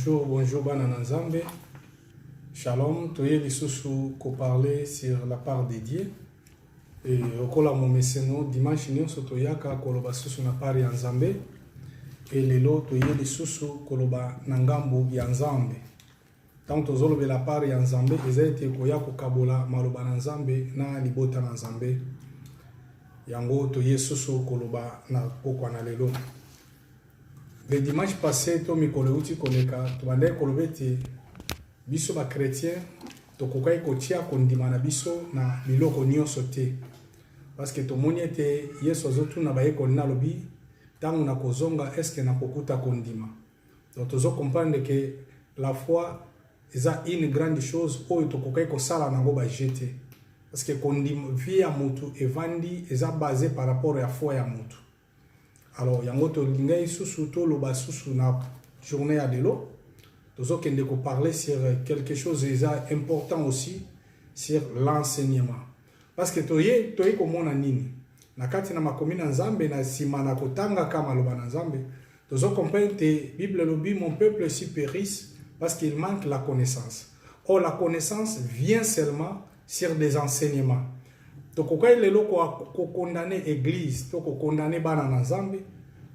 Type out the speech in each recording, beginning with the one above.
Bonjour Bana Nzambe. Shalom, toye lisusu ko parler sur la part de Dieu. Et okola mo meseno dimanche nyonso toyaka koloba susu na part ya Nzambe. Et lelo toye lisusu koloba na ngambo ya Nzambe. Tant tozolobe la part ya Nzambe ezete koya ko kabola maloba na Nzambe na libota na Nzambe. Yango toye susu koloba na pokwa na lelo. Le dimanche passé, to mikolo uti koleka, tubande kolobeti biso ba chrétien to kokai kotia kondima na biso na biloko nyonso te. Parce que to moni ete Yesu azotu na baye kolina lobi tangu na kozonga eske na kokuta kondima. Donc tozo comprendre que la foi eza une grande chose oyo to kokai ko sala nango ba jeter. Parce que kondima vie ya mutu evandi eza basé par rapport à foi ya mutu. Alors, yango to lingay susu to loba susu na journée à delo. Tozo kende ko parler sur quelque chose d'important aussi sur l'enseignement. Parce que toye ko mona nini. Na kati na makomi na Nzambe na sima na kotanga kama loba na Nzambe. Tozo comprendre que Bible lobi mon peuple si périsse parce qu'il manque la connaissance. Or la connaissance vient seulement sur des enseignements. Donc, quand il est là pour condamner l'église, pour condamner bana na Nzambe,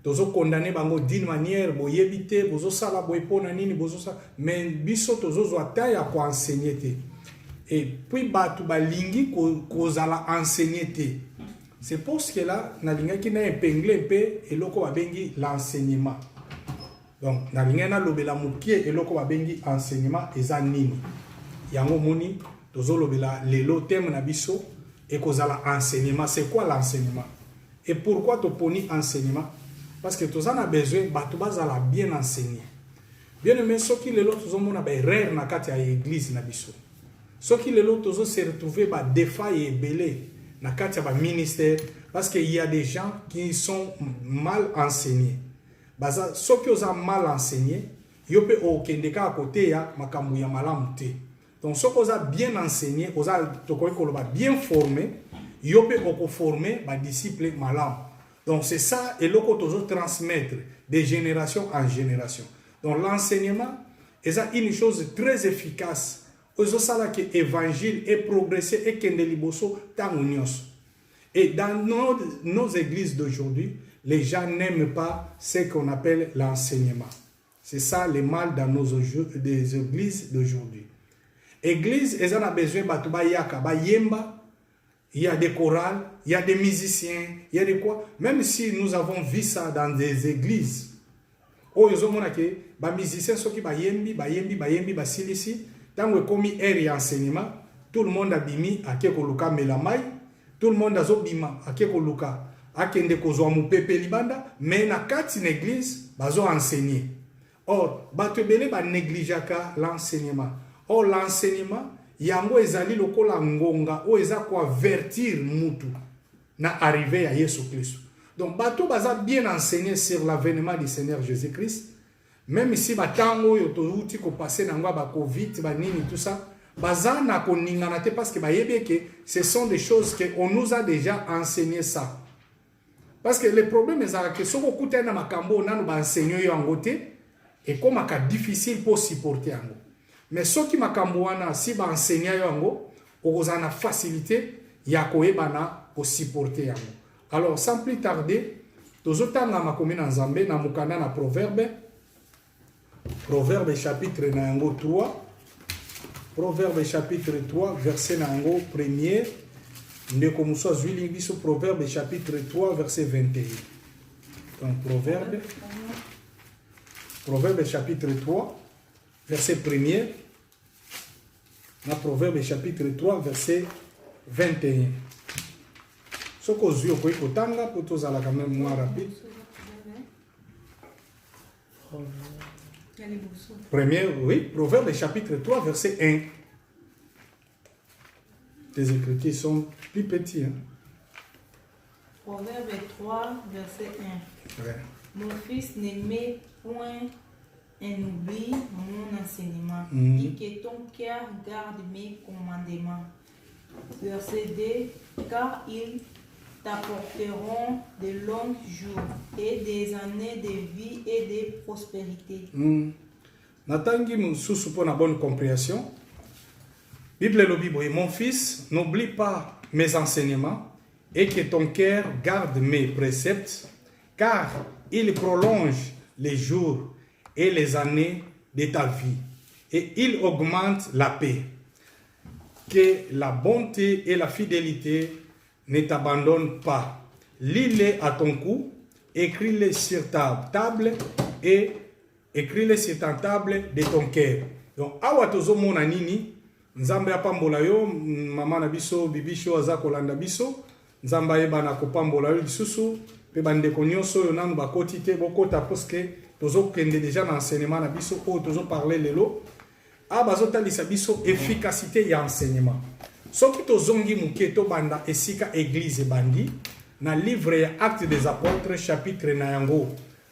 tozo condamner bango d'une manière, bo yebite, bozo sala bo epona nini, bozo sa, mais biso tozo zoata ya ko enseigner te. Et puis batu ba lingi ko zala enseigner te. C'est pour ce que là, na linga ki na épinglé pe eloko ba bengi l'enseignement. Donc, na linga na lobela mukie eloko ba bengi enseignement eza nini. Yango moni tozo lobela lelo thème na biso. Et kozala enseignement. C'est quoi l'enseignement? Et pourquoi tu poni enseignement? Parce que tu en as besoin, tu vas bien enseigner. Bien aimé, ceux qui les autres ont rare na kati ya église na biso. Ceux qui les autres ont se retrouvé défaillés et belés na kati ya ministère parce qu'il y a des gens qui sont mal enseignés. Baza ceux qui ont mal enseigné, yo pe okendeka à côté ya makambu ya malamu te. Donc, ce qu'on a bien enseigné, on a bien formé, il peut former des disciples malades. Donc, c'est ça, et l'on peut transmettre de génération en génération. Donc, l'enseignement est une chose très efficace. On a que l'évangile est progressé et qu'il et dans nos églises d'aujourd'hui, les gens n'aiment pas ce qu'on appelle l'enseignement. C'est ça le mal dans nos églises d'aujourd'hui. Église, ils ont besoin de yemba, il y a des chorales, il y a des musiciens, il y a des quoi. Même si nous avons vu ça dans des églises, où ils ont montré que les musiciens sont qui bayembi, basilisi, tant que comme air enseignement, tout le monde a bimi à kekoluka melamai, tout le monde a zobima à kekoluka à kende kozwa mupepe libanda, mais na kati une église, bazo enseigner. Or, batebele ba négligeaka l'enseignement. Or, l'enseignement, yango ezali lokola ngonga, o eza ko avertir mutu na arrivée à Yesu Christ. Donc, bato baza bien enseigné sur l'avènement du Seigneur Jésus-Christ. Même si batango yo to uti ko passer na ngwa ba Covid, ba nini tout ça, baza na ko ningana te parce que ba yebe que ce sont des choses que on nous a déjà enseigné ça. Parce que le problème est que soko kuta na makambo nanu ba enseigner yo angote et comme c'est difficile pour supporter yango. Mais ceux qui m'ont si ba enseigner yango, on a facilité ya koebana pour supporter yango. Alors sans plus tarder, tozotanga makomi na Nzambe na mukanda na Proverbe chapitre na yango 3. Proverbe chapitre 3 verset na yango premier. Ndeko muso zwili biso Proverbe chapitre 3 verset 21. Donc Proverbe chapitre 3 verset 1er. Dans Proverbe chapitre 3, verset 21. Ce que vous avez kotanga pour tous à la caméra moins rapide. Premier, oui, Proverbe chapitre 3, verset 1. Les écritures sont plus petits. Hein? Proverbe 3, verset 1. Ouais. Mon fils n'aimait point un oubli mon enseignement et que ton cœur garde mes commandements. Verset 2. Car ils t'apporteront de longs jours et des années de vie et de prospérité. Natangi sous pour la bonne compréhension. Bible le Bible, mon fils, n'oublie pas mes enseignements et que ton cœur garde mes préceptes, car ils prolongent les jours et les années de ta vie, et ils augmentent la paix. Que la bonté et la fidélité ne t'abandonnent pas. Lis-les à ton cou, écris-les sur ta table et écris-les sur ta table de ton cœur. Donc, awa tozo mona nini, nzambe apambola yo, mama na biso, bibisho azako landa biso, nzamba yeba na kopambola yo lisusu, pe bandeko nyonso yo nanu bakoti te bokota poske tozo kende déjà na enseignement na biso, o tozo parler lelo, bazo talisa biso efficacité ya enseignement. Soki tozongi muketo banda esika église bandi, na livre ya Actes des Apôtres, chapitre na yango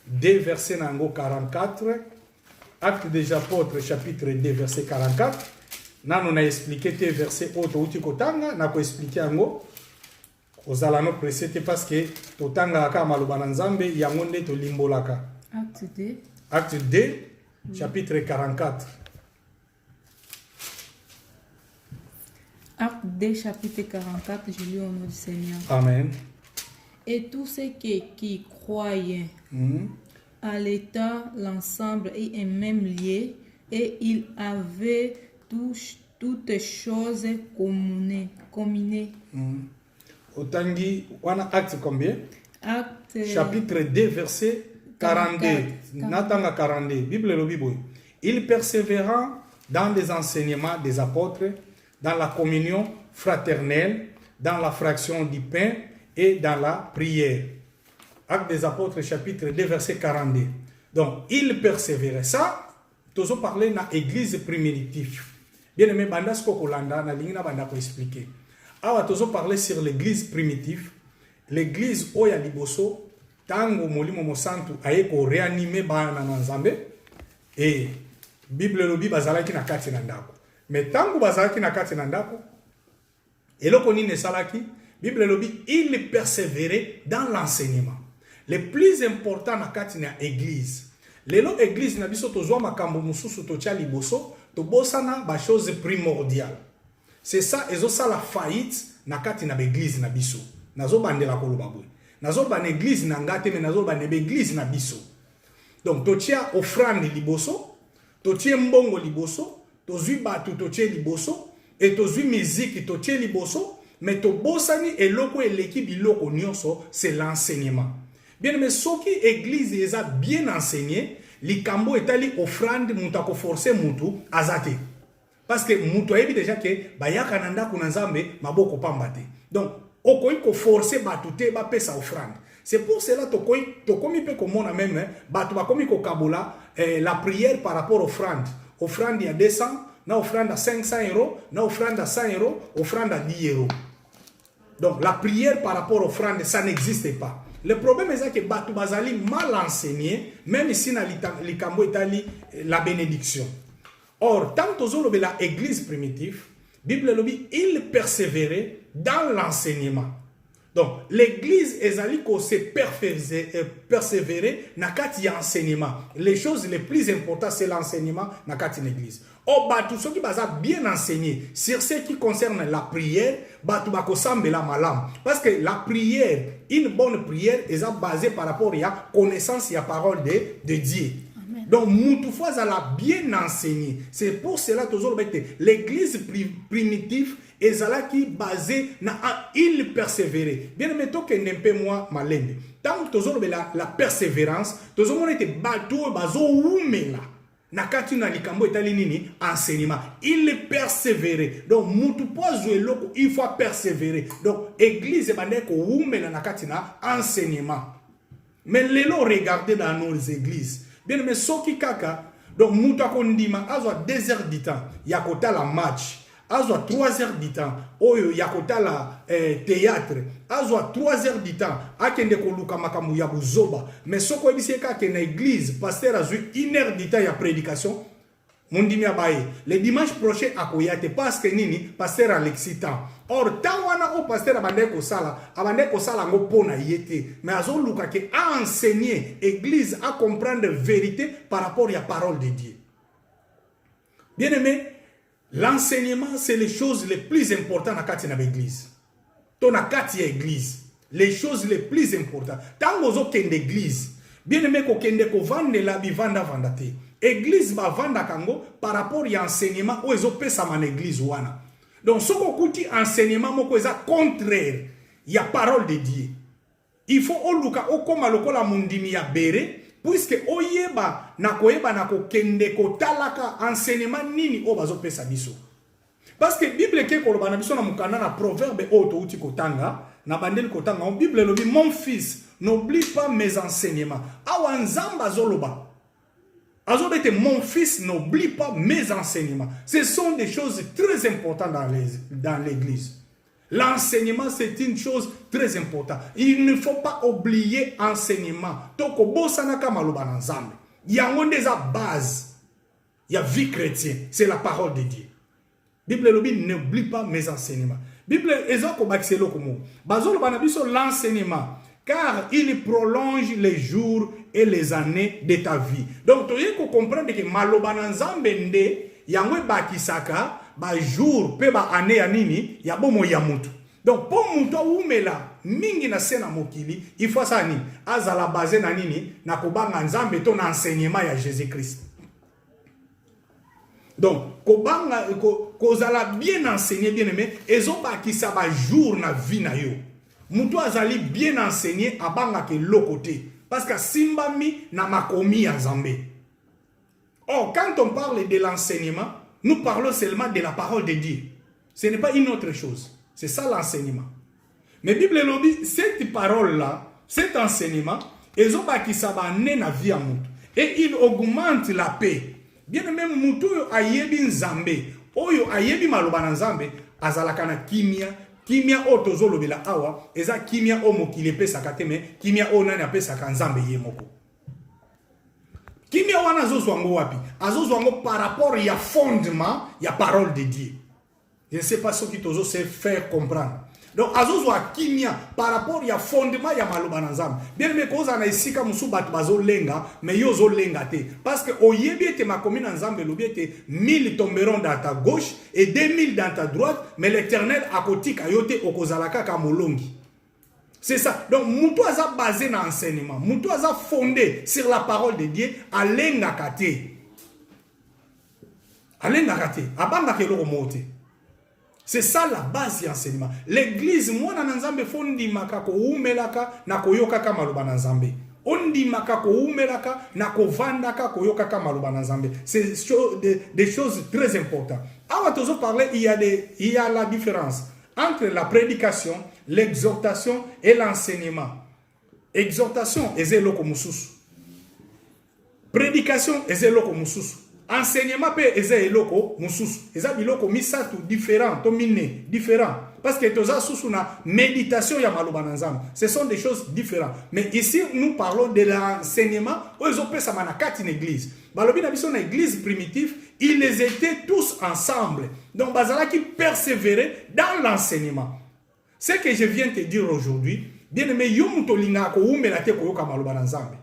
2, verset na yango 44, Actes des Apôtres, chapitre 2, verset 44, nano na expliqué te verset auto uti kotanga, na ko expliqué yango, ozala no presete parce que totanga aka maloba na nzambe, yango nde to limbolaka. Acte 2. Acte 2, chapitre 44. Acte 2, chapitre 44, je lis au nom du Seigneur. Amen. Et tous ceux qui croyaient à l'État, l'ensemble et même lié, et ils avaient toutes choses communées. Otangi, wana acte combien? Acte Chapitre 2, verset 42. Natanga 42. Bible le Bible. Il persévérant dans les enseignements des apôtres, dans la communion fraternelle, dans la fraction du pain et dans la prière. Acte des apôtres, chapitre 2, verset 42. Donc, il persévérait. Ça, nous avons parlé de l'église primitive. Bien aimé, bandas ko kolanda, na lingina banda ko expliquer. Alors, nous avons parlé sur l'église primitive. L'église oya liboso, tango molimo mosantu aye ko réanimer bana na nzambe et Bible lobi bazalaki na kati na ndako. Mais tango bazalaki na kati na ndako, eloko nini salaki, Bible lobi il persévérait dans l'enseignement. Le plus important na kati na église. Lelo église na biso tozwa makambo mususu totia liboso, to bosana ba chose primordiale. C'est ça ezo sala faillite na kati na église na biso. Nazo bandela koloba boy. Nazo ba église na ngate mais nazo ba église na biso. Donc totia offrande liboso, totia mbongo liboso, tozui batu totia liboso et tozui musique totia liboso, mais to bosani eloko eleki biloko nyonso, c'est l'enseignement. Bien mais soki église eza bien enseigné, likambo etali offrande mutako forcer mutu azate. Parce que mutu ayebi déjà que bayaka nanda kuna nzambe maboko pambate. Donc okoyi ko forcer batute ba pesa offrande. C'est pour cela to komi pe komona même batu ba komi ko kabola la prière par rapport offrande. Offrande ya 200, na offrande à 500 €, na offrande à 100 €, offrande à 10 €. Donc la prière par rapport offrande ça n'existe pas. Le problème est que batu bazali mal enseigné, même ici na likambo etali la bénédiction. Or, tant que la église primitive, Bible lobi, il persévérait dans l'enseignement. Donc, l'église ezali ko se persévérer na kati ya enseignement. Les choses les plus importantes c'est l'enseignement na kati l'église. Or, batu ceux qui baza bien enseigné sur ce qui concerne la prière, batu bako sambela malam. Parce que la prière, une bonne prière est basée par rapport à la connaissance et la parole de Dieu. Amen. Donc, Moutoufois a bien enseigné. C'est pour cela que l'église primitive est basée na il persévérer. Bien mettons que n'impe moi malembe. Tant que la persévérance, tous on était bateau bazo oumela. Nakati na likambo etali nini enseignement. Il persévérait. Donc Moutoupoa loko il faut persévérer. Donc église bande ko oumela nakati na enseignement. Mais lelo regardez dans nos églises. Bien mais soki kaka donc mutu akondima azwa 2 heures du temps yakota la match. Azwa 3 heures du temps, oyo yakota la théâtre, azwa 3 heures du temps, akende koluka makamu ya buzoba, mais soko ebiseka ke na église, pasteur azui 1 heure du temps ya prédication, mundimi abaye. Le dimanche prochain akoyate parce que nini, pasteur alexitant. Or, tawana o pasteur abande ko sala ngo pona yete, mais azo luka ke a enseigner église à comprendre vérité par rapport à la parole de Dieu. Bien aimé, l'enseignement, c'est les choses les plus importantes dans l'église. Dans l'église, les choses les plus importantes. Tant que vous avez une église, bien aimé, vous avez vendre église va vendre kango par rapport à l'enseignement où ils ont payé ça dans l'église. Donc, ce qu'on dit enseignement, c'est contraire. Il y a parole de Dieu. Il faut que la mundimi ya bere, puisque oyeba na koyeba na kokende kotalaka enseignement nini o bazo pesa biso. Parce que Bible ke koloba na biso na mukanda na proverbe auto uti kotanga na bandeli kotanga en Bible lobi mon fils n'oublie pas mes enseignements. Awa nzamba zoloba. Azobete mon fils n'oublie pas mes enseignements. Ce sont des choses très importantes dans l'église. L'enseignement, c'est une chose très importante. Il ne faut pas oublier l'enseignement. Il y a une base. Il y a vie chrétienne. C'est la parole de Dieu. Bible n'oublie pas mes enseignements. Bible l'enseignement. Car il prolonge les jours et les années de ta vie. Donc, tu dois comprendre que Malobananzambende, Yangwe Bakisaka, ba jour pe ba année ya nini ya bomo ya mutu. Donc pour mutu umela mingi na sena mokili il faut ça ni azala basé na nini na kobanga nzambe to na enseignement ya Jésus-Christ. Donc kobanga kozala bien enseigné bien aimé ezo bakisa ba jour na vie na yo. Mutu azali bien enseigné abanga ke lokote parce que simbami na makomi ya Nzambe. Or quand on parle de l'enseignement, nous parlons seulement de la parole de Dieu. Ce n'est pas une autre chose. C'est ça l'enseignement. Mais la Bible dit, cette parole-là, cet enseignement, ils ont bâti ça na vie à mutu. Et il augmente la paix. Bien même mutu ayebi nzambe, oyo ayebi maloba na nzambe, azalaka na kimia, kimia otozo lobela awa, eza kimia o mokili pesa kateme, kimia o nani apesa kanzambe yemoko. Kimia wana azozwango wapi? Azozwango par rapport ya fondement ya parole de Dieu. Je ne sais pas ce qui t'ose se faire comprendre. Donc azozwa kimia par rapport ya fondement ya maloba na nzambe. Bien mais koza na isika musu batu bazo lenga, mais yo zo lenga te parce que oyebi ete makomi na nzambe lobi ete 1000 tomberont dans ta gauche et 2000 dans ta droite, mais l'Éternel akotika yote okozalaka ka molongi. C'est ça. Donc, Moutou a basé dans l'enseignement. Moutou a fondé sur la parole de Dieu. Alenga kate. Alenga kate. Abanga ke loro mote. C'est ça la base de l'enseignement. L'église, moi, dans l'ensemble, fondi makako umelaka na koyoka kama loba na nzambe. Ondi makako umelaka na kovandaka koyoka kama loba na nzambe. C'est des choses très importantes. Awa tozo parler, il y a la différence entre la prédication, l'exhortation et l'enseignement. Exhortation est eloko mususu. Prédication est eloko mususu. Enseignement peut être eloko mususu. Eza biloko misatu différent, to mine différent. Parce que toza susu na méditation ya maloba na nzambe. Ce sont des choses différentes. Mais ici nous parlons de l'enseignement où ils ont fait ça manakati une église. Balobi na biso na église primitive, ils étaient tous ensemble. Donc bazala qui persévérait dans l'enseignement. Ce que je viens te dire aujourd'hui, bien aimé, yo mutolinga ko umela te ko yoka maloba na nzambe.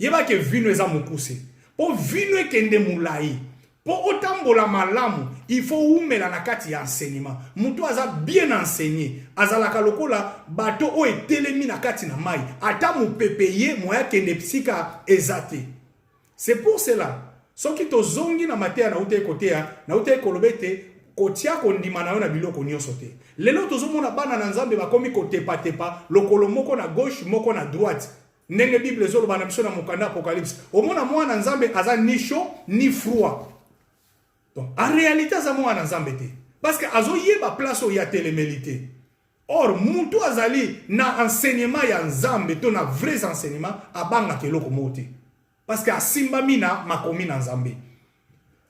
Yeba ke vino eza mukuse. Po vino ekende mulai. Po otambola malamu, il faut umela na kati ya enseignement. Mutu aza bien enseigné. Azalaka lokola bato o etelemi na kati na mai. Ata mu pepeye moya kende psika ezate. C'est pour cela. Soki to zongi na matea na ute kotea, na ute kolobete kotia kondima na yo na biloko nyonso te. Lelo tozomona bana na nzambe bakomi kotepa tepa lokolo moko na gauche moko na droite. Ndenge Bible ezoloba na biso na mokanda Apocalypse. Omona mwana nzambe aza ni chaud ni froid. Donc en réalité aza mwana nzambe te. Parce que azo yeba place o ya télémélité. Or mutu azali na enseignement ya nzambe to na vrais enseignement abanga keloko mote. Parce que asimba mina makomi na nzambe.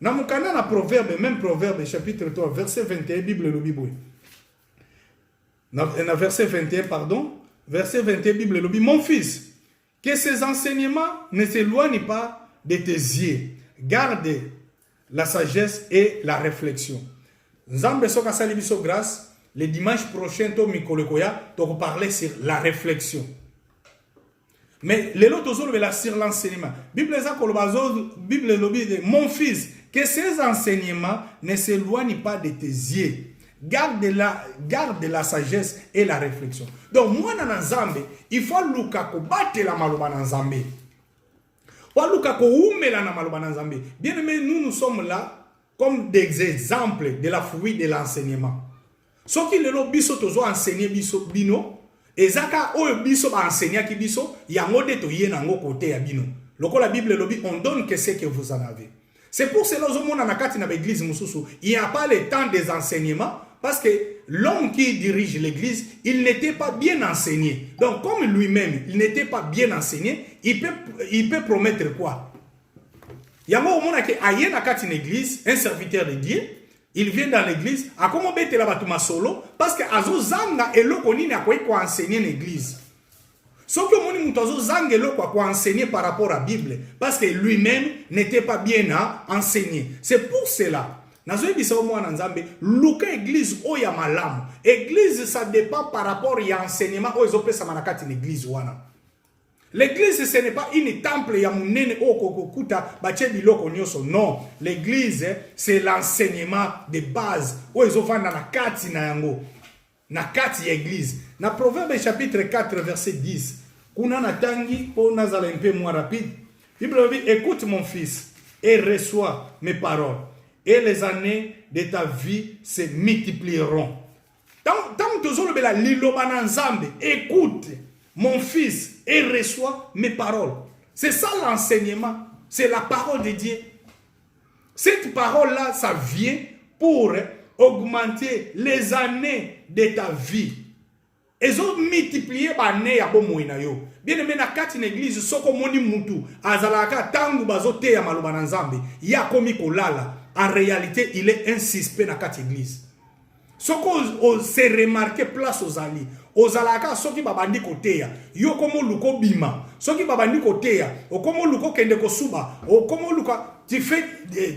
Na mukanda na proverbe, même proverbe chapitre 3 verset 21 Bible le Bible. Na verset 21 pardon, verset 21 Bible le Bible. Mon fils, que ces enseignements ne s'éloignent pas de tes yeux. Garde la sagesse et la réflexion. Nzambe soka sali biso grâce, le dimanche prochain to mikolekoya to parler sur la réflexion. Mais les autres sur l'enseignement. Bible Bible lobby de mon fils, Que ces enseignements ne s'éloignent pas de tes yeux. Garde la sagesse et la réflexion. Donc, moi, dans Nzambe, il faut luka ko batela maloba na Nzambe. Faut luka ko umela na maloba na Nzambe. Bien aimé, nous sommes là comme des exemples de la fruit de l'enseignement. Ce qui le biso tozo enseigner biso bino, ezaka o biso ba enseigner ki biso, yango de to yé nango côté ya bino. Loko la Bible lobi, on donne que ce que vous en avez. C'est pour cela que l'église, il n'y a pas le temps des enseignements, parce que l'homme qui dirige l'église, il n'était pas bien enseigné. Donc, comme lui-même, il n'était pas bien enseigné, il peut promettre quoi? Il y a une église, un serviteur de Dieu, il vient dans l'église, à comment bête la batuma solo, parce que azo zanga et le konine a quoi enseigner l'église. Ce que mon mutazo zangelo quoi enseigner par rapport à la Bible, parce que lui-même n'était pas bien enseigné. C'est pour cela. Nazoe bisa mo nzambe luka église oya malamu. Église ça dépend par rapport à enseignement o ezopesa manakati l'église wana. L'église ce n'est pas une temple ya munene o kokuta bache biloko nyoso. Non, l'église c'est l'enseignement de base o ezovanda na kati na yango. Na kati ya église. Na Proverbe chapitre 4 verset 10. Kuna natangi po nazala un peu moins rapide. Bible dit écoute mon fils et reçois mes paroles et les années de ta vie se multiplieront. Tant toujours le bela liloba na Nzambe, écoute mon fils et reçois mes paroles. C'est ça l'enseignement, c'est la parole de Dieu. Cette parole là ça vient pour augmenter les années de ta vie. Ils ont multiplié l'année à Bomoina yo. Bien aimé na kati na église soko moni mutu azalaka tangu bazote ya maloba na Nzambe ya komi kolala. En réalité, il est un suspect na kati église. Soko on s'est remarqué place aux alliés. Aux alaka soki babandi koteya yo komo luko bima. Soki babandi koteya o komo luko kende kosuba o komo luka. Tu fais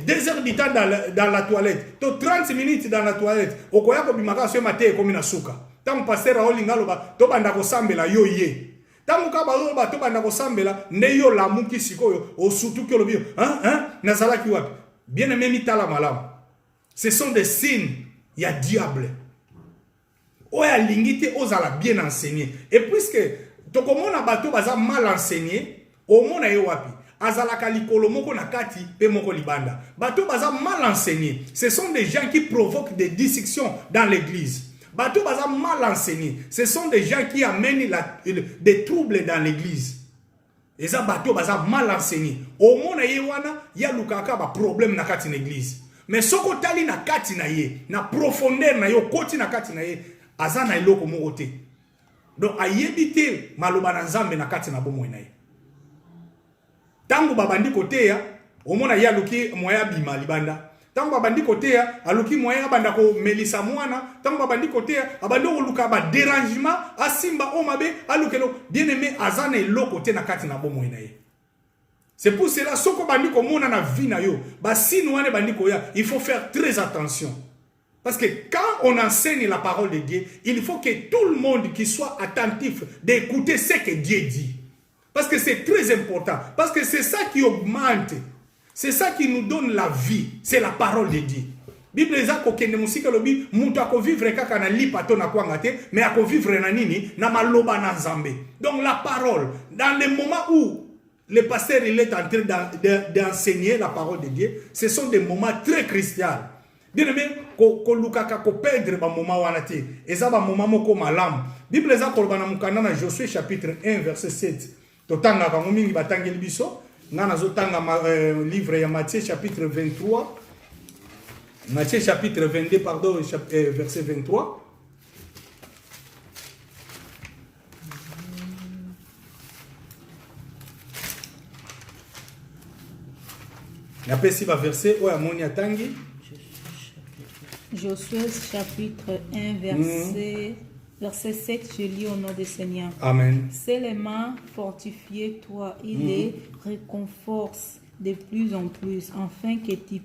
2 heures du temps dans la toilette. Tu 30 minutes dans la toilette. Au koyako bimaka so maté comme na suka. Tant pasteur Olinga loba to banda ko sambela yo ye. Tant ka ba loba to banda ko sambela ne yo lamuki sikoyo o surtout que lobio. Nazala ki wapi. Bien aimé mitala malam. Ce sont des signes, il y a diable. Oya lingite ozala bien enseigné. Et puisque to komona bato baza mal enseigné, au mona yo wapi. Azalaka likolo moko na kati pe moko libanda. Bato baza mal enseigné. Ce sont des gens qui provoquent des dissensions dans l'église. Bato baza mal enseigné. Ce sont des gens qui amènent des troubles dans l'église. Et ça bato baza mal enseigné. Au mona ye wana ya lukaka ba problème na kati na église. Mais soko tali na kati na ye, na profondeur na yo koti na kati na ye, azana eloko moko te. Donc ayebite maloba na Nzambe na kati na bomo na ye. Tangu babandi koteya, omona ya luki moya bima libanda. Tangu babandi koteya, aluki moya banda ko melisa mwana. Tangu babandi koteya, abando luka ba dérangement, asimba omabe, alukelo bien aimé azana eloko te na kati na bomo na ye. C'est pour cela soko bandi ko mona na vie na yo, ba sinu wane bandi ko ya, il faut faire très attention. Parce que quand on enseigne la parole de Dieu, il faut que tout le monde qui soit attentif d'écouter ce que Dieu dit. Parce que c'est très important. Parce que c'est ça qui augmente. C'est ça qui nous donne la vie. C'est la parole de Dieu. Bible eza ko kende musika lobi mutu ako vivre kaka na lipa to na kwanga te, mais ako vivre na nini na maloba na Nzambe. Donc la parole, dans les moments où le pasteur il est en train d'enseigner la parole de Dieu, ce sont des moments très cruciaux. Bien aimé, ko lukaka ko perdre ba moment wana te. Eza ba moment moko malamu. Bible eza ko bana mukana na Josué chapitre 1 verset 7. Totanga ka ngomingi batangeli biso. Ngana zotanga livre ya Matthieu chapitre 23. Matthieu chapitre 22 pardon verset 23. Après si va verset oya moni atangi. Josué chapitre 1 verset 7, je lis au nom du Seigneur. Amen. Seulement fortifie-toi, il les réconforte de plus en plus, afin que tu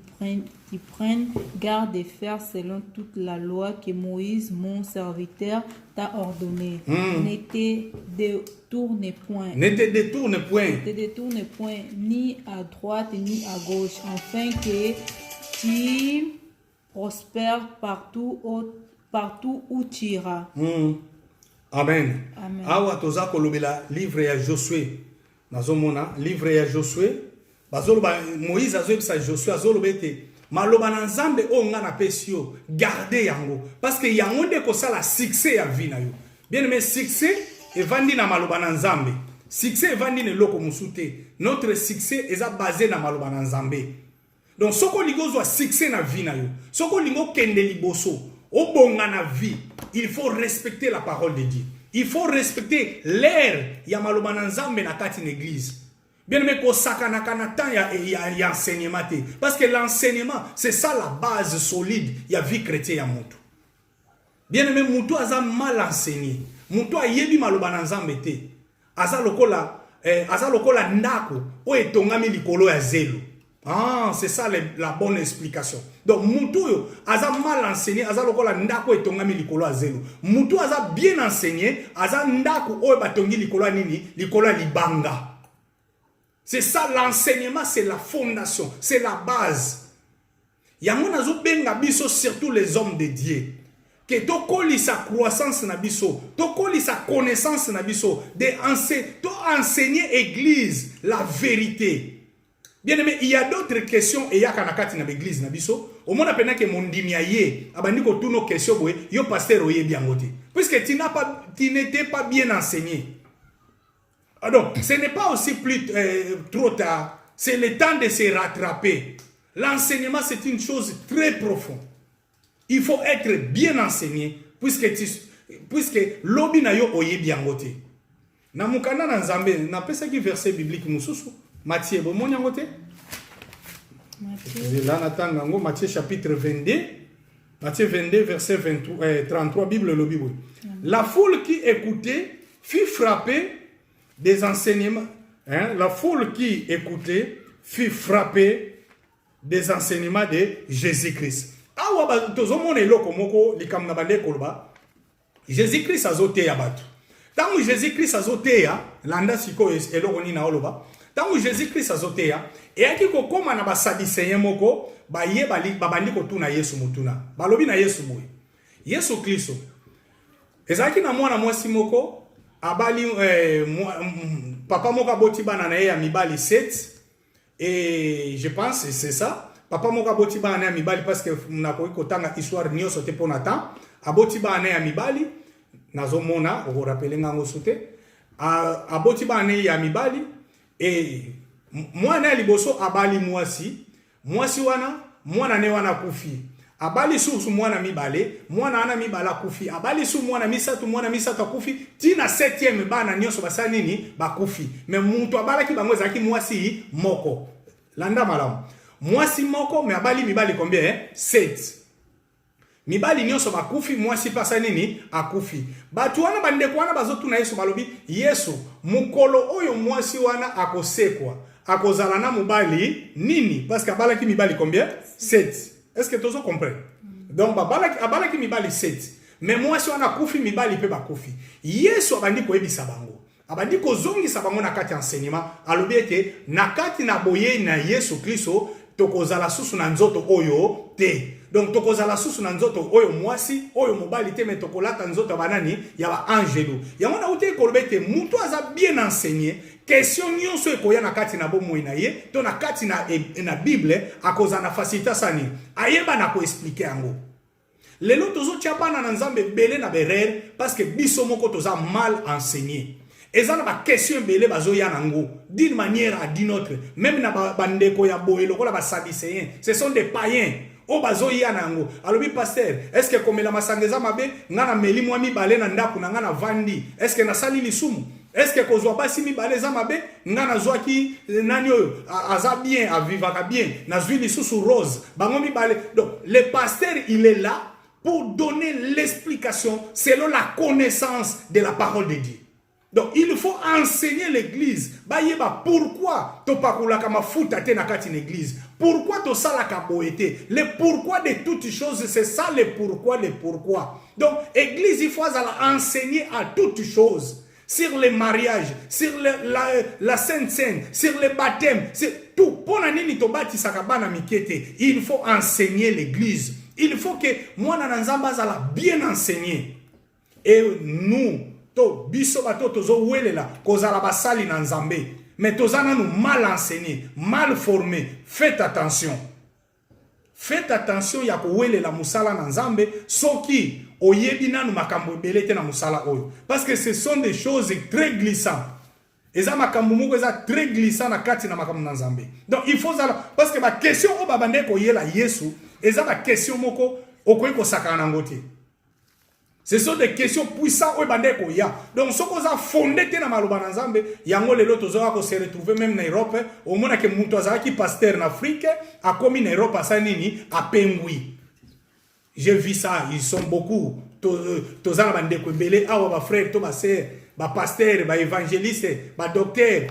prennes garde de faire selon toute la loi que Moïse, mon serviteur, t'a ordonnée. Ne te détourne point. Ne te détourne point. Ne te détourne point, ni à droite ni à gauche, afin que tu prospères partout où tu iras. Amen. Amen. Awa toza kolobela livre ya Josué. Nazomona livre ya Josué. Bazoloba Moïse azobisa Josué azolobete maloba na Nzambe o nga na pesio garder yango parce que yango nde ko sala succès ya vie na yo. Bien aimé, succès evandi na maloba na Nzambe. Succès evandi ne loko musute. Notre succès est basé na maloba na Nzambe. Donc soko lingo zo succès na vie na yo. Soko lingo kende liboso o bonga na vie. Il faut respecter la parole de Dieu. Il faut respecter l'air ya maloba na Nzambe na kati l'église. Bien aimé, ko sakana kanata ya enseignement te. Parce que l'enseignement, c'est ça la base solide ya vie chrétienne ya mutu. Bien aimé, mutu aza mal enseigné. Mutu ayebi maloba na Nzambe te. Aza lokola ndako o etongami likolo ya zelo. Ah, c'est ça la bonne explication. Donc mutu yo aza mal enseigné, aza lokola ndako etongami likolo ya zelo. Mutu aza bien enseigné, aza ndako o batongi likolo nini, likolo libanga. C'est ça l'enseignement, c'est la fondation, c'est la base. Yango nazo benga biso surtout les hommes de Dieu. Que tokoli sa croissance na biso, tokoli sa connaissance na biso, enseigner église la vérité. Bien aimé, il y a d'autres questions et ya kanakati na église na biso. Au monde appena que mon dimiaye, abandi ko tous nos questions boye, yo pasteur oye bien ngote. Puisque tu n'étais pas bien enseigné. Donc, ce n'est pas aussi trop tard. C'est le temps de se rattraper. L'enseignement, c'est une chose très profonde. Il faut être bien enseigné, puisque l'obi na yo oye bien ngote. Na mukana na Nzambe, na pesa ki verset biblique mususu. Matthieu, bon mon ngote? Là, natangango, Matthieu chapitre 22. Matthieu 22, verset 33, Bible le Bible. La foule qui écoutait fut frappée des enseignements, la foule qui écoutait fut frappée des enseignements de Jésus-Christ. Jésus-Christ a zoté ya batu. Tangu Jésus-Christ a zoté ya, landa siko elokoni na oloba. Tangu Jésus-Christ a zoté ya, et aki ko koma na basadiseye moko, ba ye babandi ko tuna Yesu mutuna. Balobi na Yesu boy. Yesu Kristo. Ezaki na mwana mwasi moko abali papa moka boti bana na ya mibali 7 et je pense c'est ça. Papa moka boti bana na ya mibali parce que nakoi kotanga histoire nyoso te pona temps aboti bana ya mibali nazomona o rappeler ngango soute aboti bana ya mibali et mwana liboso abali mwasi wana mwana ne wana kufi. Abali su mwana mibale, mwana ana mibala kufi. Abali su mwana misatu kufi. Tina 7e bana nyoso basa nini bakufi. Me muntu abala ki bango zaki mwasi moko. Landa malamu. Mwasi moko me abali mibali combien 7. Mibali nyoso bakufi, mwasi pasa nini akufi. Batu wana bandeko wana bazotu na Yesu balobi, Yesu mukolo oyo mwasi wana akosekwa. Akozala na mubali nini? Parce que abala ki mibali combien 7. Est-ce que tu comprends? Donc, abalaki mibali 7. Mais moi, si on a koufi, mibali pe ba koufi. Yesu abandi ko ebisa bango. Abandi ko zongi sabango na kati enseignement. Alobi ete, na kati na boye na Yesu Kristo, tokozala susu na nzoto oyo te. Donc, tokozala susu na nzoto oyo mwasi, oyo mobali te, mais tokolata nzoto banani, ya ba angelo. Ya mwana ute kolobete, mutu aza bien enseigné. Question nyonso ekoya na kati na bomoi na ye to na kati na Bible akoza na facilité sani ayeba na ko expliquer yango lelo tozo tia bana na Nzambe belé na berere parce que biso moko toza mal enseigné ezana ba question belé bazo ya nango d'une manière à d'une autre même na bandeko ya boyelo ko la ba sadicéens ce sont des païens o bazo ya nango alobi pasteur est-ce que komela masangeza mabe ngana meli mwa mibale na ndaku na ngana vandi est-ce que na sali lisumu. Est-ce que kozwa basi mibale za mabe ngana zwaki nani oyo aza bien avivaka bien na zwi lisusu rose bango mibale. Donc le pasteur il est là pour donner l'explication selon la connaissance de la parole de Dieu. Donc il faut enseigner l'église bayeba pourquoi to pakulaka mafuta te na kati l'église, pourquoi to salaka boete, le pourquoi de toutes choses, c'est ça le pourquoi. Donc église il faut enseigner à toutes choses. sur les mariages, sur la Sainte Seine, sur les baptêmes, c'est tout. Il faut enseigner l'église. Il faut que moi nanzamba bien enseigné. Et nous, biso bato tozo welela kozala basali na nzambe, mais tozana nous mal enseigné, mal formé. Faites attention. Faites attention ya ko welela musala na nzambe soki oyebina nu makambo belete na musala oyo, parce que ce sont des choses très glissantes. Eza makambo moko eza très glissant na kati na makambo na nzambe. Donc il faut ça, parce que ma question o babande ko yela Yesu eza ma question moko okoyi ko sakana ngote. Ce sont des questions puissantes au bande ko ya. Donc ce qu'on a fondé na maloba na nzambe yango lelo tozoa ko se retrouver même na Europe, au mona ke muntu azaki pasteur na Afrique a commis na Europe sa nini a Pengui. J'ai vu ça, ils sont beaucoup tozana bande ko belé awa ba frère to ba sœur, ba pasteur, ba évangéliste, ba docteur,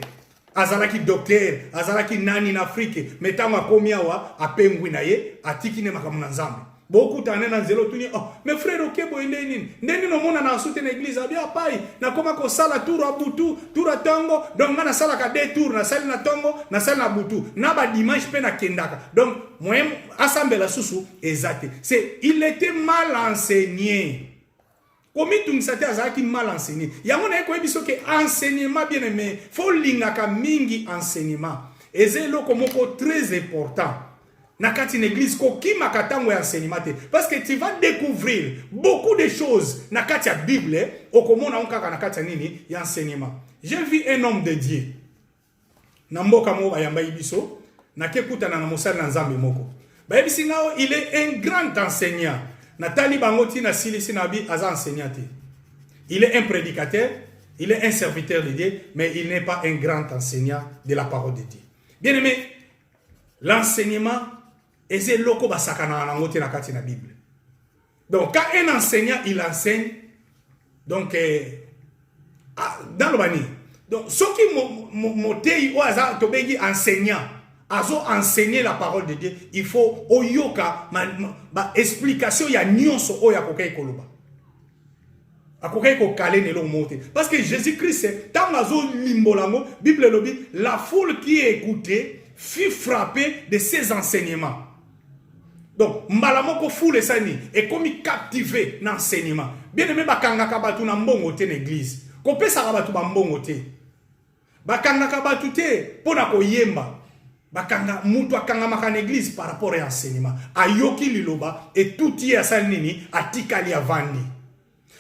azalaki docteur, azalaki nani na Afrique, metango a komi awa a Pengui na ye atiki ne makamuna nzambe. Beaucoup t'en na zéro tuni oh mes frères ok bo ndeni no mona na soute na église abia pai na koma ko sala tour a butu tour a tango donc na sala ka deux tours na sala na tango na sala na butu na ba dimanche pe na kendaka donc moi assemblée la susu exact c'est il était mal enseigné. Comme tout ça azaki mal enseigné yango na ko biso ke enseignement bien aimé faut lingaka mingi enseignement et c'est lo komoko très important. Nakati une église koki makatango enseignement parce que tu vas découvrir beaucoup de choses nakati la Bible okomona onkaka nakati nini ya enseignement. J'ai vu un homme de Dieu namboka mo bayamba ibiso nakekuta na mosala na nzambe moko bayebisi ngao il est un grand enseignant natali bangoti na silisi na bi aza enseignant. Il est un prédicateur, il est un serviteur de Dieu, mais il n'est pas un grand enseignant de la parole de Dieu. Bien aimé, l'enseignement et c'est loko basakana na ngote na kati na Bible. Donc quand un enseignant il enseigne, donc dans le bani, donc ce qui motei o aza tobengi enseignant, azo enseigner la parole de Dieu, il faut oyoka ba explication ya nyonso o ya kokai koloba. Akokai ko kale ne lo mote. Parce que Jésus-Christ c'est tant azo limbolango, Bible lobi, la foule qui écoutait fut frappée de ses enseignements. Donc, mbalamoko foule sani et comme il captivé dans l'enseignement. Bien aimé bakanga kabatu na mbongo te l'église. Ko pesa kabatu ba mbongo te. Bakanga kabatu te pona ko yemba. Bakanga mutu akanga maka l'église par rapport à l'enseignement. Ayoki liloba et tout y a sanini atikali avandi.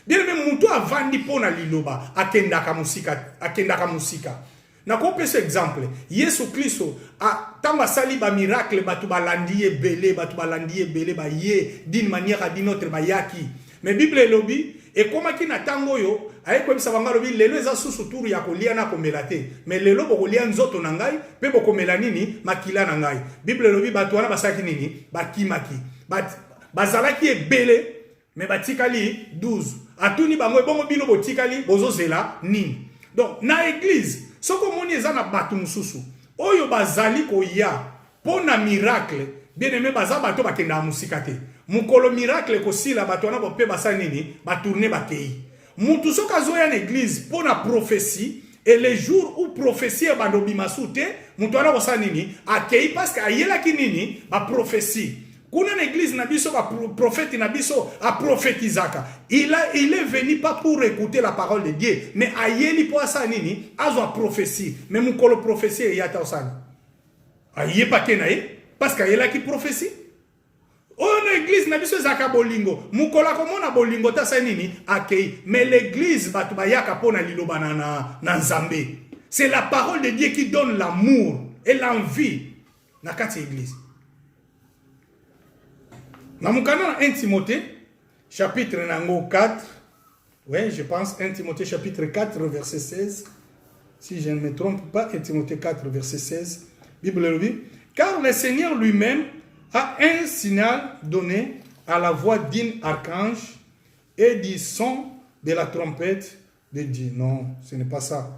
Bien aimé mutu avandi pona liloba akendaka musika. Na kopé ce exemple, Yesu Kristo a tamba sali ba miracle batu balandi belé ba ye d'une manière à d'une autre ba yaki. Mais Bible lobi et comme ki na tango yo ay ko bisabanga lobi lelo eza susu turu ya kolia na komelate. Mais lelo bokolia nzoto na ngai pe bokomela nini makila na ngai. Bible lobi batu wana basaki nini bakimaki. Bazalaki ebele mais batikali 12. Atuni bango bongo bino botikali bozozela nini. Donc na église soko moni ezana batu mususu oyo bazali ko ya pona miracle bien aimé baza bato bakenda musika te mukolo miracle ko sila bato na bo pe basa nini ba tourner bakei mutu soka zoya na église pona prophétie et les jours où prophétie bandobi masute mutu ana bosa nini akei parce que ayela kinini ba prophétie kuna na église na biso ba prophète na biso a prophétisaka il est venu pas pour écouter la parole de Dieu mais ayeli po asa nini azo prophétie mais mukolo prophétie ya ta osani aye pa kenaye parce que ayela ki prophétie on église na biso zaka bolingo mukola komona bolingo ta sa nini akei mais l'église batu bayaka pona liloba na nzambe c'est la parole de Dieu qui donne l'amour et l'envie na kati église. Dans mon canon 1 Timothée, chapitre 4, ouais, je pense 1 Timothée chapitre 4, verset 16, si je ne me trompe pas, 1 Timothée 4, verset 16, Bible le dit, car le Seigneur lui-même a un signal donné à la voix d'un archange et du son de la trompette de Dieu. Non, ce n'est pas ça.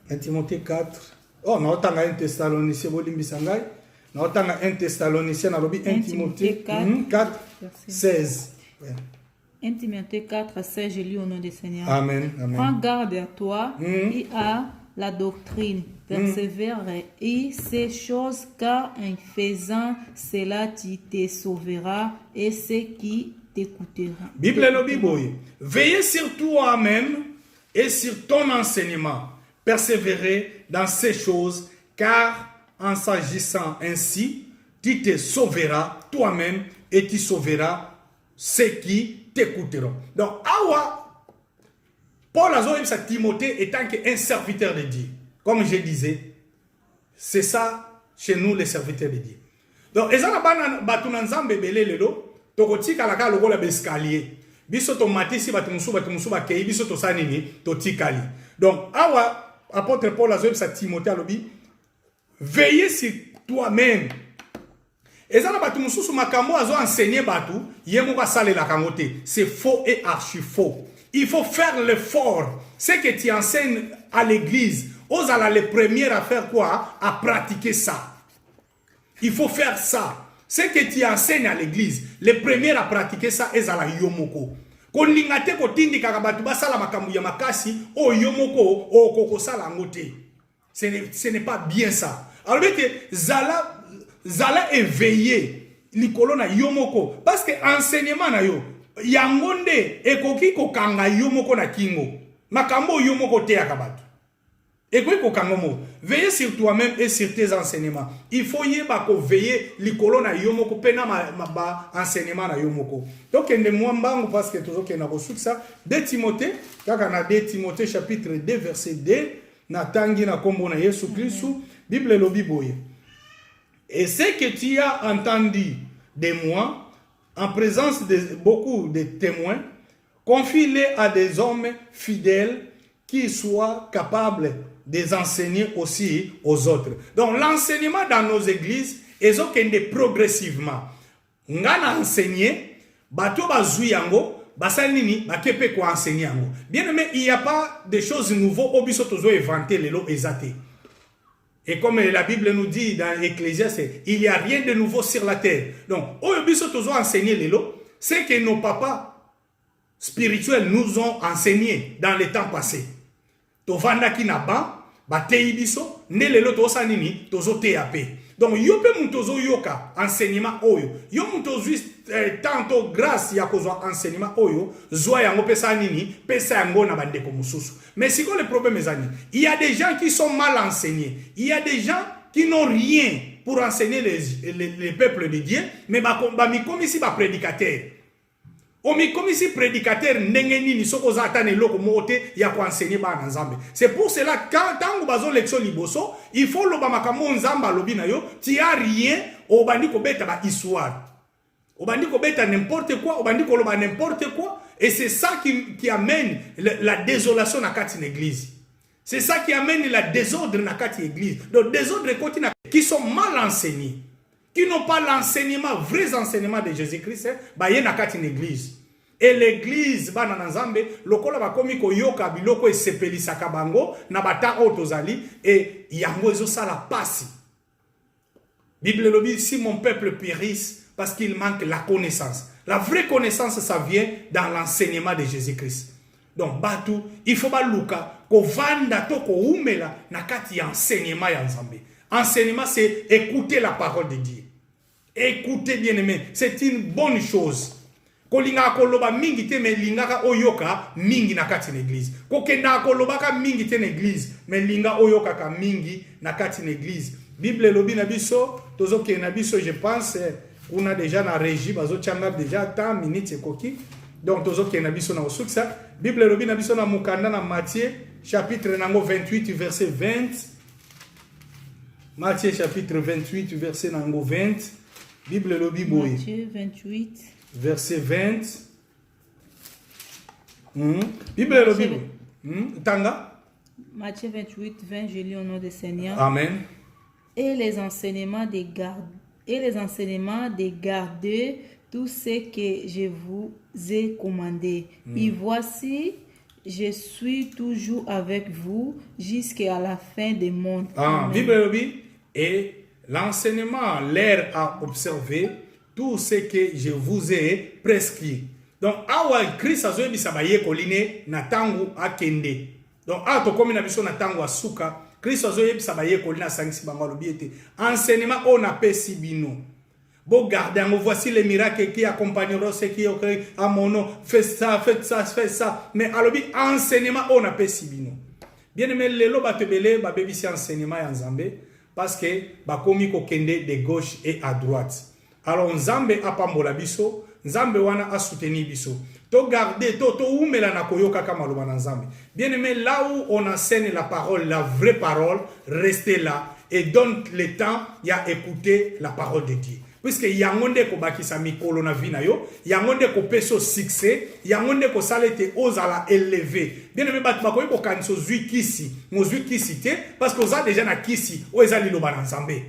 1 Timothée 4, oh, non, on a un Thessalonicien, Bolimbisangai. Nous avons 1 Thessaloniciens, 1 Timothée 4, 16. Ouais. 1 Timothée 4, 16, je lis au nom du Seigneur. Amen. Amen. Prends garde à toi et à la doctrine. Persévère et ces choses, car en faisant cela, tu te sauveras et ceux qui t'écouteront. Bible le Bible. Veillez sur toi-même et sur ton enseignement. Persévérer dans ces choses, car en s'agissant ainsi, tu te sauveras toi-même et tu sauveras ceux qui t'écouteront. Donc, awa, Paul a dit à Timothée étant un serviteur de Dieu. Comme je disais, c'est ça chez nous les serviteurs de Dieu. Donc, ezana batu nzambe belé lelo, tokotika laka lokola bescalier. Biso to matisi batu musu ba kei biso to sanini to tikali. Donc, awa apôtre Paul a dit à Timothée alobi, veillez sur toi-même. Ezana batu mususu makambo azo enseigner batu, yemo ka sale la kangote. C'est faux et archi faux. Il faut faire l'effort. Ce que tu enseignes à l'église, osala les premières à faire quoi? À pratiquer ça. Il faut faire ça. Ce que tu enseignes à l'église, les premières à pratiquer ça, ezala yomoko. Koningate ko tindi kakabatu basala makambu ya makasi, o yomoko, o koko sala ngote. Ce n'est pas bien ça. Alors que zala éveillé likolo na yomoko parce que enseignement na yo yangonde ekoki ko kanga yomoko na kingo makambo yomoko te akabatu ekoki ko kanga mo veiller sur toi-même et sur tes enseignements. Il faut yeba ko veiller likolo na yomoko pena ba enseignement na yomoko. Donc ende mwambangu parce que toujours que na reçu ça 2 Timothée kaka na 2 Timothée chapitre 2 verset 2 na tangi na kombo na Yesu Kristu Bible lobi boye. Et ce que tu as entendu de moi, en présence de beaucoup de témoins, confie-les à des hommes fidèles qui soient capables de les enseigner aussi aux autres. Donc l'enseignement dans nos églises est progressivement. Ngana enseigner, bato bazui yango, basanini, bakepe ko enseigner yango. Bien aimé, il n'y a pas de choses nouvelles au biso tozo inventer les lots exatés. Et comme la Bible nous dit dans Ecclésiaste, il n'y a rien de nouveau sur la terre. Donc, oyobiso tozo enseigner les lots, c'est que nos papas spirituels nous ont enseigné dans les temps passés. Tovanda ki na ba, ba teibiso, ne les lots tosa nini, tozo TAP. Donc, yo pe mutozo yoka enseignement oyo. Yo mutozo tanto grâce ya kozwa enseignement oyo, zwa yango pesa nini, pesa yango na bandeko mususu. Mais si le problème est il y a des gens qui sont mal enseignés. Il y a des gens qui n'ont rien pour enseigner les peuples de Dieu, mais mi comme ici ba prédicateur. O mi comme ici prédicateur ndengeni ni soko zatane loko mote ya ko enseigner ba na Nzambe. C'est pour cela quand tango bazo lection liboso, il faut lo ba makamo Nzamba lobi na yo, tu as rien o bandi ko beta ba histoire. O bandi ko beta n'importe quoi, o bandi ko loba n'importe quoi. Et c'est ça qui amène la désolation dans une église. C'est ça qui amène la désordre dans une église. Donc, désordre qui sont mal enseignés, qui n'ont pas l'enseignement, vrai enseignement de Jésus-Christ, il y a une église. Et l'église, lokola bakomi ko yoka biloko esepelisa kabango na bata otozali et yango ezosa la passe. Bible le dit, si mon peuple périsse parce qu'il manque la connaissance. La vraie connaissance, ça vient dans l'enseignement de Jésus-Christ. Donc, batu, il faut pas luka, ko vanda to ko umela na kati enseignement ya Nzambe. Enseignement, c'est écouter la parole de Dieu. Écoutez bien aimé, c'est une bonne chose. Ko linga ko loba mingi te me linga ka oyoka mingi na kati l'église. Ko kenda ko loba ka mingi te l'église, mais linga oyoka ka mingi na kati l'église. Bible lobi na biso, tozo ke na biso je pense on a déjà na régie bazo tchanga déjà tant minutes koki. Donc tozo ke na biso na osuksa. Bible lobi na biso na mukanda na Matthieu chapitre nango 28 verset 20. Matthieu chapitre 28 verset nango 20. Bible lobi boy. Matthieu 28 verset 20. Bible lobi. Tanga. Matthieu 28 20, je lis au nom du Seigneur. Amen. Et les enseignements des garder tout ce que je vous ai commandé. Et voici, je suis toujours avec vous jusqu'à la fin des mondes. Bible et l'enseignement, l'air à observer tout ce que je vous ai prescrit. Donc awa Christ azoyebisa bayekoli ne na tangu akende. Donc awa tokomi na biso na tangu asuka Christ azoyebisa bayekoli na sangisi bango alobi ete enseignement on apesi bino. Bon gardez, voici les miracles qui accompagneront ceux qui ont créé à mon nom. Faites ça, faites ça, faites ça. Mais alors, enseignement, on a pas si bien. Bien aimé, les lots batebele, ba bébi si enseignement en Zambé, parce que ba komi ko kende de gauche et à droite. Alors, Nzambe a pambola biso, Nzambe wana a soutenu biso. To garder, to umela na koyoka kama loba na Nzambe. Bien aimé, là où on enseigne la parole, la vraie parole, restez là et donne le temps à écouter la parole de Dieu. Puisque yangonde ko bakisa mikolo na vina yo, yangonde ko peso succès, yangonde ko salete ozala élevé. Bien aimé bat bakoyi ko kanso zui kisi, mo zui kisi te parce que oza déjà na kisi o ezali loba na Nzambe.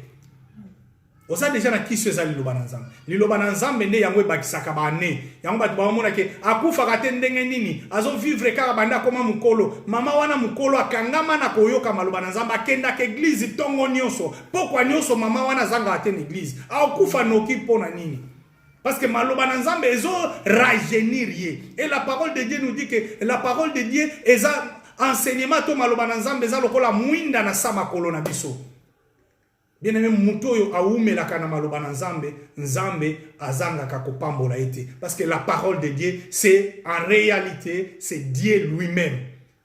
Oza déjà na kisi ezali loba na Nzambe. Liloba na Nzambe nde yango bakisaka bane. Yango bat ba mona ke akufa ka te ndenge nini, azo vivre kaka banda koma mukolo. Mama wana mukolo akangama na koyoka maloba na Nzambe akenda ke église tongo nyonso. Pourquoi nyonso mama wana zanga ate église? Akufa noki pona nini? Parce que maloba na Nzambe ezo rajeunir ye. Et la parole de Dieu nous dit que la parole de Dieu est enseignement to maloba na Nzambe za lokola mwinda na sama kolona biso. Bien aimé, mutoyo aumela kana maloba na Nzambe, Nzambe azanga kakopambola ete. Parce que la parole de Dieu, c'est en réalité, c'est Dieu lui-même.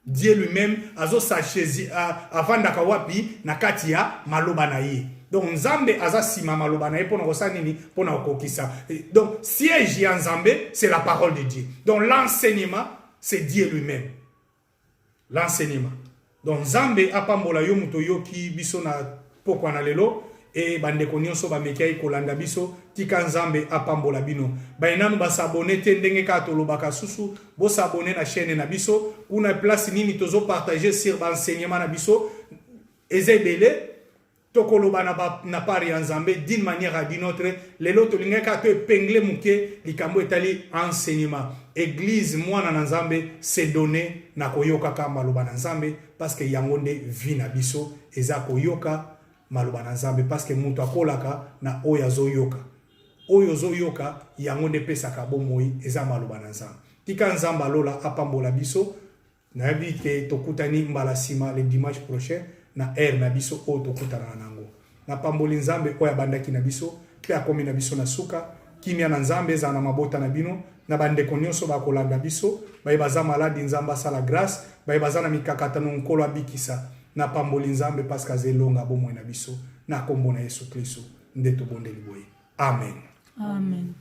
Dieu lui-même, azo sachezi avant dakawapi nakati ya maloba na ye. Donc Nzambe aza sima maloba na ye pona kosa nini pona kokisa. Donc siège ya Nzambe, c'est la parole de Dieu. Donc l'enseignement, c'est Dieu lui-même. L'enseignement. Donc Nzambe apambola yo mutoyo ki biso na pourquoi na lelo et bandeko nyonso ba mekai kolanda biso tika Nzambe apambola bino ba inanu ba s'abonner te ndenge ka tolobaka susu bo s'abonner na chaîne na biso kuna place nini tozo partager sur ba enseignement na biso ezebele tokoloba na pari ya Nzambe d'une manière à d'une autre lelo to lingaka to epingle muke likambo etali enseignement église mwana na Nzambe se donner na koyoka ka maloba na Nzambe parce que yangonde vina biso eza koyoka maloba na Nzambe parce que mutu akolaka na oyo azoyoka. Oyo zoyoka yango nde pesaka bomoi eza maloba na Nzambe. Tika Nzambe alola apambola biso na yebi ke tokutani mbala sima le dimanche prochain na air na biso o tokutana nango. Na pamboli Nzambe oyo abandaki na biso pe akomi na biso na suka kimia na Nzambe eza na mabota na bino na bandeko nyonso bakolanda biso baza maladi Nzambe asala grâce baza na mikakatano nkolo abikisa na pamboli Nzambe parce que azelonga bomoi na biso na kombo na Yesu Kristo nde tobondeli boye. Amen. Amen.